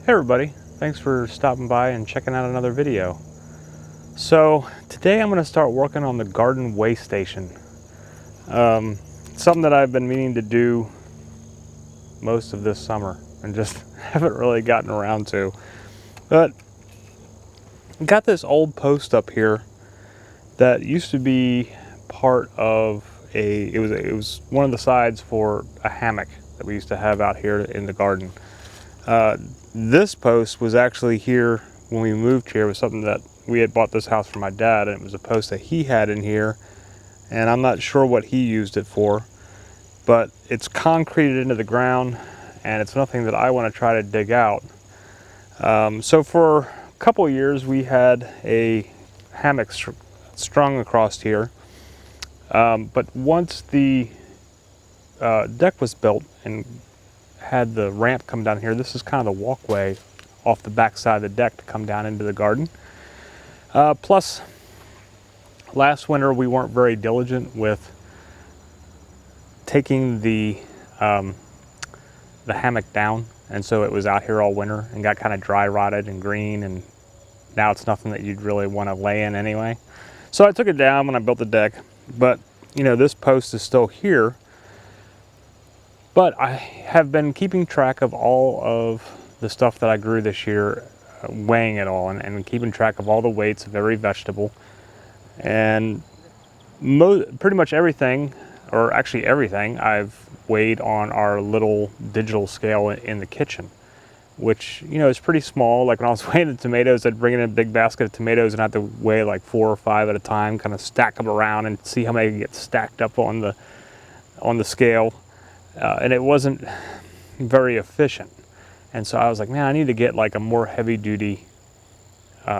Hey everybody, thanks for stopping by and checking out another video. So today I'm going to start working on the garden way station. Something that I've been meaning to do most of this summer and just haven't really gotten around to. But I got this old post up here that used to be part of it was one of the sides for a hammock that we used to have out here in the garden. This post was actually here when we moved here. It was something that we had bought this house for my dad, and it was a post that he had in here, and I'm not sure what he used it for, but it's concreted into the ground, and it's nothing that I want to try to dig out. So for a couple of years we had a hammock strung across here, but once the deck was built and had the ramp come down here, this is kind of the walkway off the back side of the deck to come down into the garden. Plus, last winter we weren't very diligent with taking the hammock down, and so it was out here all winter and got kind of dry rotted and green, and now it's nothing that you'd really want to lay in anyway. So I took it down when I built the deck, but you know, this post is still here. But I have been keeping track of all of the stuff that I grew this year, weighing it all, and keeping track of all the weights of every vegetable. And pretty much everything, or actually everything, I've weighed on our little digital scale in the kitchen, which, you know, is pretty small. Like when I was weighing the tomatoes, I'd bring in a big basket of tomatoes and I have to weigh like 4 or 5 at a time, kind of stack them around and see how many get stacked up on the scale. And it wasn't very efficient. And so I was like, man, I need to get like a more heavy duty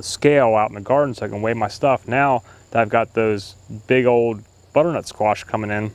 scale out in the garden so I can weigh my stuff. Now that I've got those big old butternut squash coming in,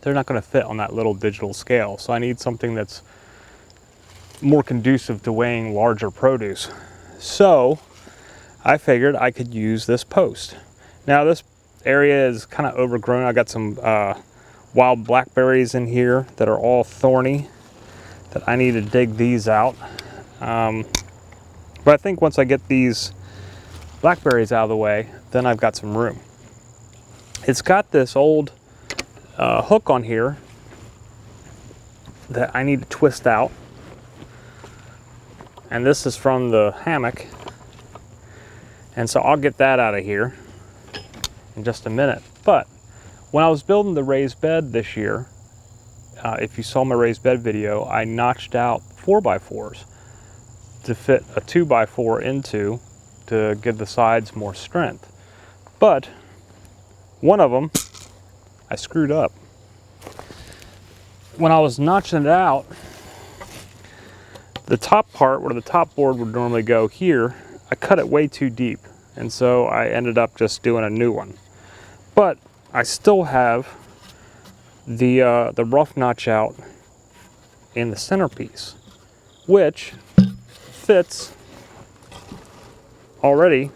they're not going to fit on that little digital scale. So I need something that's more conducive to weighing larger produce. So I figured I could use this post. Now this area is kind of overgrown. I got some wild blackberries in here that are all thorny, that I need to dig these out. But I think once I get these blackberries out of the way, then I've got some room. It's got this old hook on here that I need to twist out. And this is from the hammock. And so I'll get that out of here in just a minute. But when I was building the raised bed this year, if you saw my raised bed video, I notched out 4x4s to fit a 2x4 into to give the sides more strength. But one of them, I screwed up. When I was notching it out, the top part where the top board would normally go here, I cut it way too deep. And so I ended up just doing a new one. But I still have the rough notch out in the centerpiece, which fits already,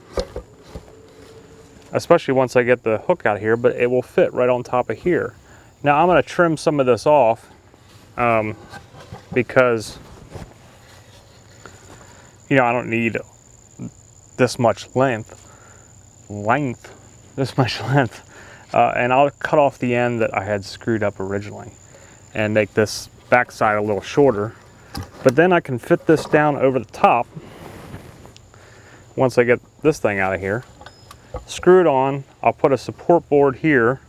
especially once I get the hook out here, but it will fit right on top of here. Now I'm going to trim some of this off because, you know, I don't need this much length, and I'll cut off the end that I had screwed up originally and make this backside a little shorter. But then I can fit this down over the top once I get this thing out of here. Screw it on. I'll put a support board here,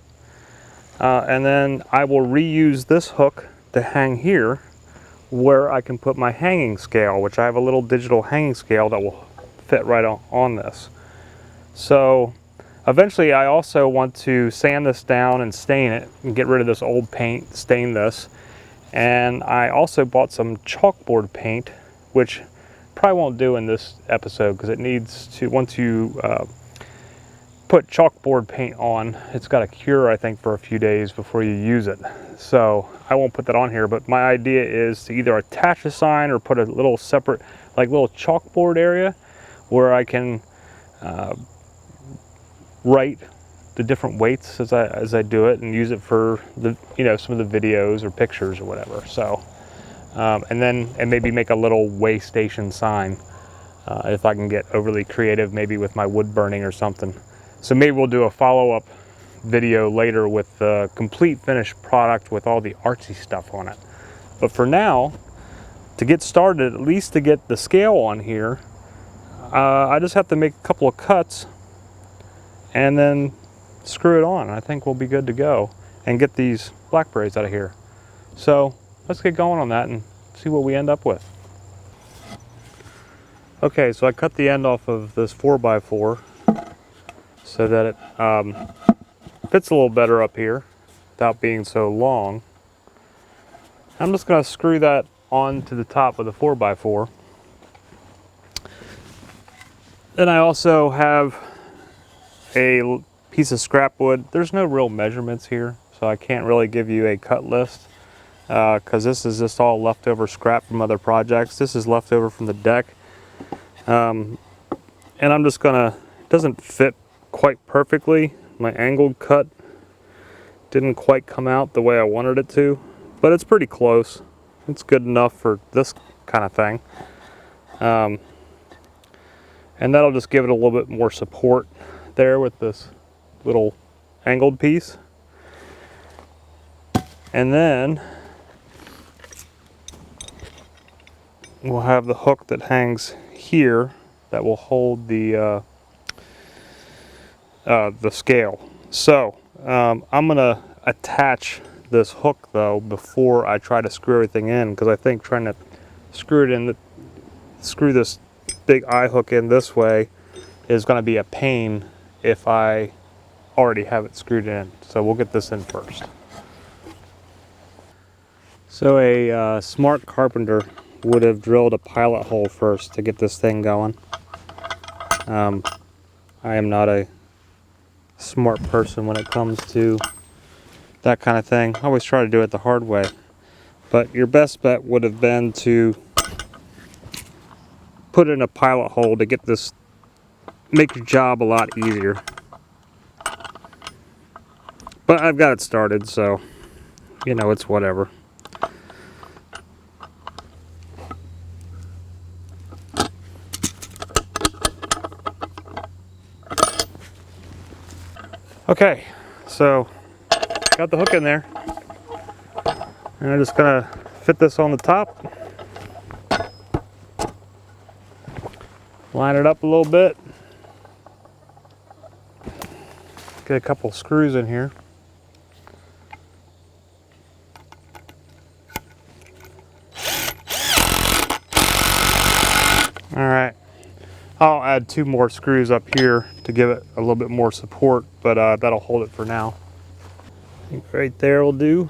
and then I will reuse this hook to hang here where I can put my hanging scale, which I have a little digital hanging scale that will fit right on this. So eventually I also want to sand this down and stain it and get rid of this old paint, stain this. And I also bought some chalkboard paint, which probably won't do in this episode because it needs to, once you put chalkboard paint on, it's got to cure, I think, for a few days before you use it. So I won't put that on here, but my idea is to either attach a sign or put a little separate, like little chalkboard area where I can write the different weights as I do it and use it for the, you know, some of the videos or pictures or whatever. So and maybe make a little way station sign if I can get overly creative, maybe with my wood burning or something. So maybe we'll do a follow-up video later with the complete finished product with all the artsy stuff on it. But for now, to get started, at least to get the scale on here, I just have to make a couple of cuts and then screw it on. I think we'll be good to go and get these blackberries out of here. So let's get going on that and see what we end up with. Okay, so I cut the end off of this 4x4 so that it fits a little better up here without being so long. I'm just going to screw that onto the top of the 4x4. Then I also have a piece of scrap wood. There's no real measurements here, so I can't really give you a cut list because this is just all leftover scrap from other projects. This is leftover from the deck. And I'm just gonna, it doesn't fit quite perfectly. My angled cut didn't quite come out the way I wanted it to, but it's pretty close. It's good enough for this kind of thing. And that'll just give it a little bit more support there with this little angled piece. And then we'll have the hook that hangs here that will hold the scale. So I'm gonna attach this hook though before I try to screw everything in, because I think trying to screw it in, screw this big eye hook in this way is going to be a pain if I already have it screwed in. So we'll get this in first. So a smart carpenter would have drilled a pilot hole first to get this thing going. I am not a smart person when it comes to that kind of thing. I always try to do it the hard way. But your best bet would have been to put in a pilot hole to get this, make your job a lot easier. But I've got it started, so you know, it's whatever. Okay, so got the hook in there, and I'm just gonna fit this on the top, line it up a little bit, get a couple screws in here. All right, I'll add 2 more screws up here to give it a little bit more support, but that'll hold it for now. I think right there will do.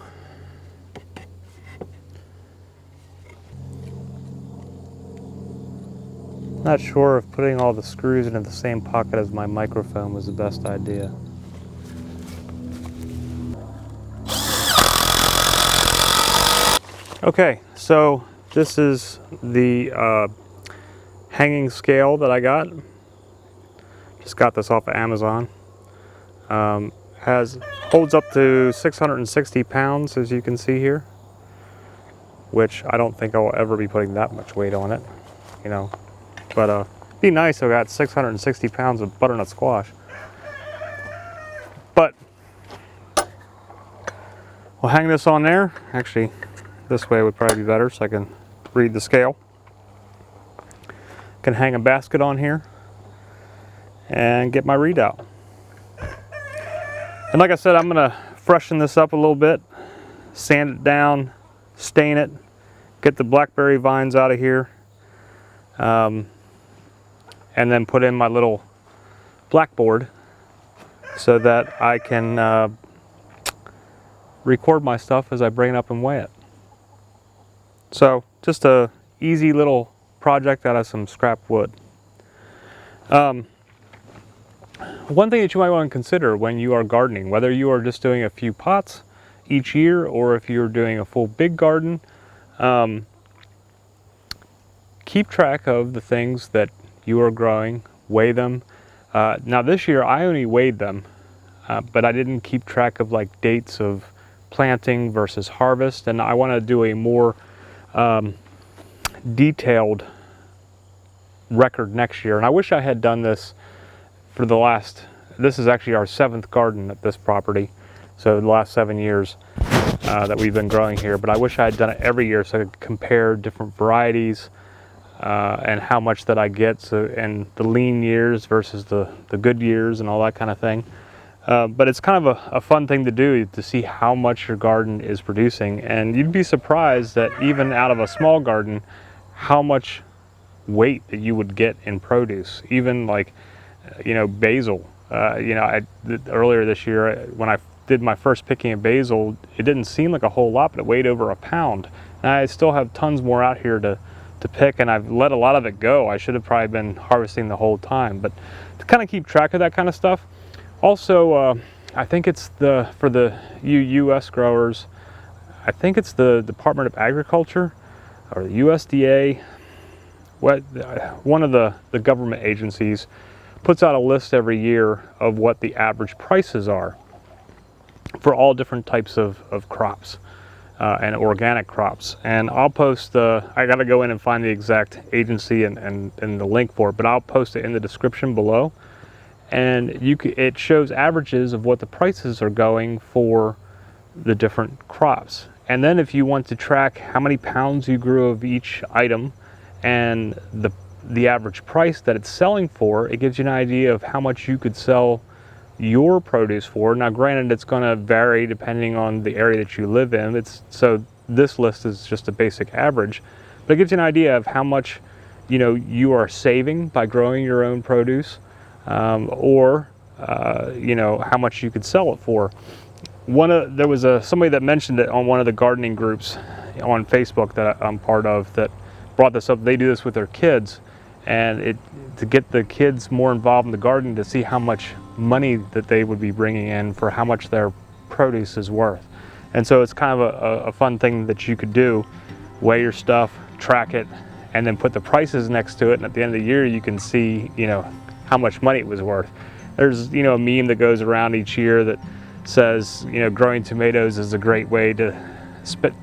Not sure if putting all the screws into the same pocket as my microphone was the best idea. Okay, so this is the hanging scale that I got. Just got this off of Amazon. Holds up to 660 pounds, as you can see here, which I don't think I'll ever be putting that much weight on it, you know. But it'd be nice if I got 660 pounds of butternut squash. But we'll hang this on there. Actually, this way would probably be better so I can read the scale. Can hang a basket on here and get my readout. And like I said, I'm gonna freshen this up a little bit, sand it down, stain it, get the blackberry vines out of here, and then put in my little blackboard so that I can record my stuff as I bring it up and weigh it. So just a easy little project out of some scrap wood. One thing that you might want to consider when you are gardening, whether you are just doing a few pots each year or if you're doing a full big garden, keep track of the things that you are growing, weigh them. Now this year I only weighed them, but I didn't keep track of like dates of planting versus harvest, and I want to do a more detailed record next year. And I wish I had done this for this is actually our 7th garden at this property. So the last 7 years that we've been growing here, but I wish I had done it every year so I could compare different varieties and how much that I get, so, and the lean years versus the good years and all that kind of thing. But it's kind of a fun thing to do, to see how much your garden is producing. And you'd be surprised that even out of a small garden, how much weight that you would get in produce. Even like, basil. Earlier this year when I did my first picking of basil, it didn't seem like a whole lot, but it weighed over a pound. And I still have tons more out here to pick, and I've let a lot of it go. I should have probably been harvesting the whole time, but to kind of keep track of that kind of stuff. Also, I think it's for the U.S. growers, I think it's the Department of Agriculture or the USDA, one of the government agencies puts out a list every year of what the average prices are for all different types of crops and organic crops. And I'll post, I gotta go in and find the exact agency and the link for it, but I'll post it in the description below. And it shows averages of what the prices are going for the different crops. And then if you want to track how many pounds you grew of each item and the average price that it's selling for, it gives you an idea of how much you could sell your produce for. Now granted, it's going to vary depending on the area that you live in. So this list is just a basic average, but it gives you an idea of how much you are saving by growing your own produce, or how much you could sell it for. There was somebody that mentioned it on one of the gardening groups on Facebook that I'm part of that brought this up. They do this with their kids, and to get the kids more involved in the garden, to see how much money that they would be bringing in for how much their produce is worth. And so it's kind of a fun thing that you could do: weigh your stuff, track it, and then put the prices next to it, and at the end of the year you can see how much money it was worth. There's a meme that goes around each year that says growing tomatoes is a great way to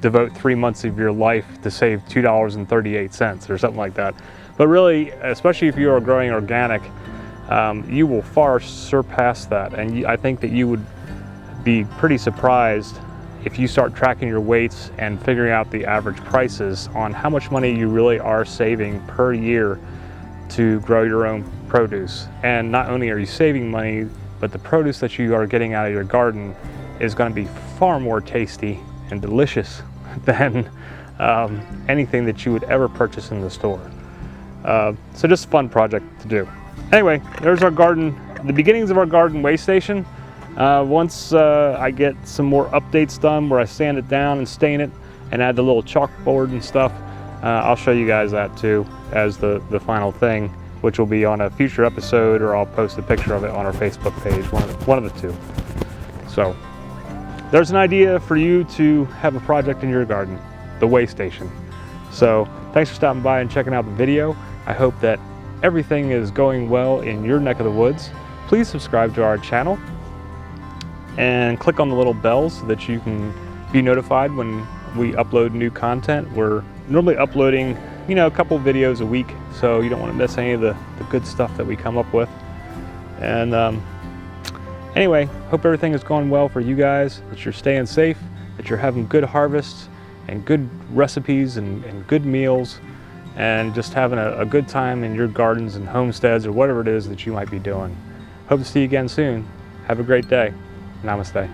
devote 3 months of your life to save $2.38 or something like that. But really, especially if you are growing organic, you will far surpass that. And I think that you would be pretty surprised if you start tracking your weights and figuring out the average prices on how much money you really are saving per year to grow your own produce. And not only are you saving money, but the produce that you are getting out of your garden is going to be far more tasty and delicious than anything that you would ever purchase in the store. So just a fun project to do. Anyway, there's our garden, the beginnings of our garden weigh station. Once I get some more updates done where I sand it down and stain it and add the little chalkboard and stuff, I'll show you guys that too as the final thing, which will be on a future episode, or I'll post a picture of it on our Facebook page, one of the two. So there's an idea for you to have a project in your garden, the weigh station. So thanks for stopping by and checking out the video. I hope that everything is going well in your neck of the woods. Please subscribe to our channel and click on the little bell so that you can be notified when we upload new content. We're normally uploading a couple videos a week, so you don't want to miss any of the good stuff that we come up with. And anyway, hope everything is going well for you guys, that you're staying safe, that you're having good harvests and good recipes and good meals, and just having a good time in your gardens and homesteads or whatever it is that you might be doing. Hope to see you again soon. Have a great day. Namaste.